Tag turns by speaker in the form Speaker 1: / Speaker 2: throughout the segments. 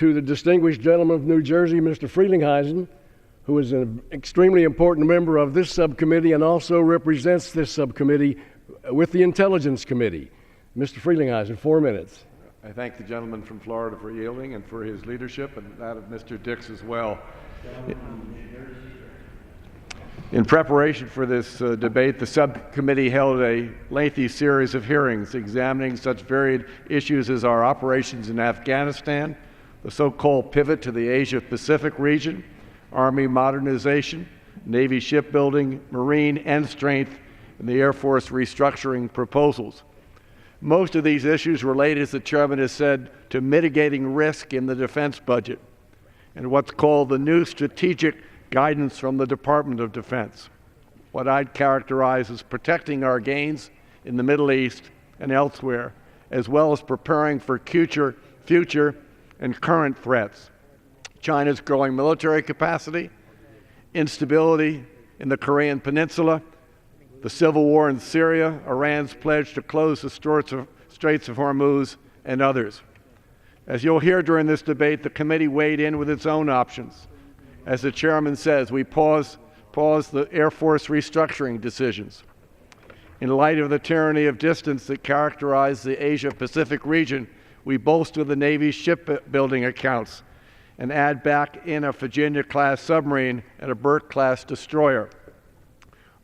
Speaker 1: to the distinguished gentleman of New Jersey, Mr. Frelinghuysen, who is an extremely important member of this subcommittee and also represents this subcommittee with the Intelligence Committee. Mr. Frelinghuysen, 4 minutes.
Speaker 2: I thank the gentleman from Florida for yielding and for his leadership, and that of Mr. Dix as well. In preparation for this debate, the subcommittee held a lengthy series of hearings examining such varied issues as our operations in Afghanistan, the so-called pivot to the Asia-Pacific region, Army modernization, Navy shipbuilding, Marine end strength, and the Air Force restructuring proposals. Most of these issues relate, as the chairman has said, to mitigating risk in the defense budget and what's called the new strategic guidance from the Department of Defense, what I'd characterize as protecting our gains in the Middle East and elsewhere, as well as preparing for future and current threats. China's growing military capacity, instability in the Korean Peninsula, the civil war in Syria, Iran's pledge to close the Straits of Hormuz, and others. As you'll hear during this debate, the committee weighed in with its own options. As the chairman says, we pause the Air Force restructuring decisions. In light of the tyranny of distance that characterized the Asia-Pacific region, we bolster the Navy's shipbuilding accounts and add back in a Virginia-class submarine and a Burt-class destroyer.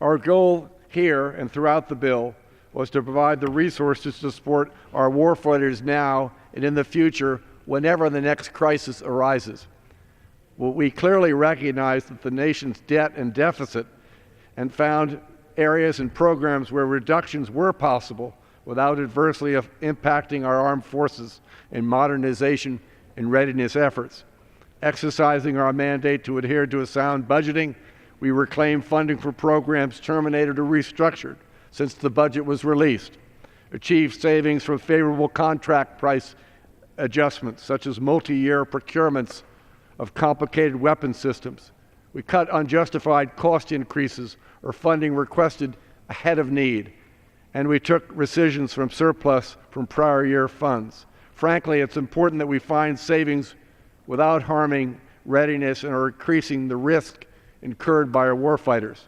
Speaker 2: Our goal here and throughout the bill was to provide the resources to support our warfighters now and in the future whenever the next crisis arises. Well, we clearly recognize that the nation's debt and deficit and found areas and programs where reductions were possible without adversely impacting our armed forces in modernization and readiness efforts. Exercising our mandate to adhere to a sound budgeting, we reclaimed funding for programs terminated or restructured since the budget was released, achieved savings from favorable contract price adjustments such as multi-year procurements of complicated weapon systems. We cut unjustified cost increases or funding requested ahead of need, and we took rescissions from surplus from prior year funds. Frankly, it's important that we find savings without harming readiness and or increasing the risk incurred by our warfighters.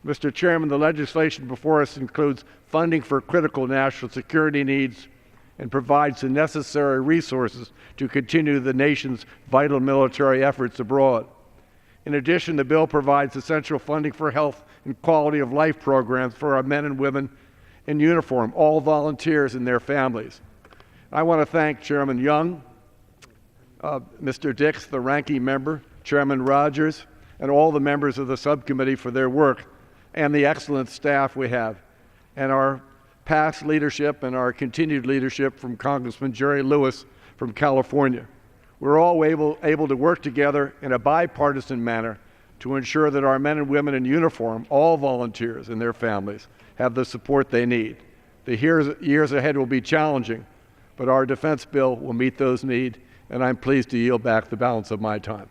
Speaker 2: Mr. Chairman, the legislation before us includes funding for critical national security needs and provides the necessary resources to continue the nation's vital military efforts abroad. In addition, the bill provides essential funding for health and quality of life programs for our men and women in uniform, all volunteers and their families. I want to thank Chairman Young, Mr. Dix, the ranking member, Chairman Rogers, and all the members of the subcommittee for their work and the excellent staff we have, and our past leadership and our continued leadership from Congressman Jerry Lewis from California. We're all able to work together in a bipartisan manner to ensure that our men and women in uniform, all volunteers and their families, have the support they need. The years ahead will be challenging, but our defense bill will meet those needs, and I'm pleased to yield back the balance of my time.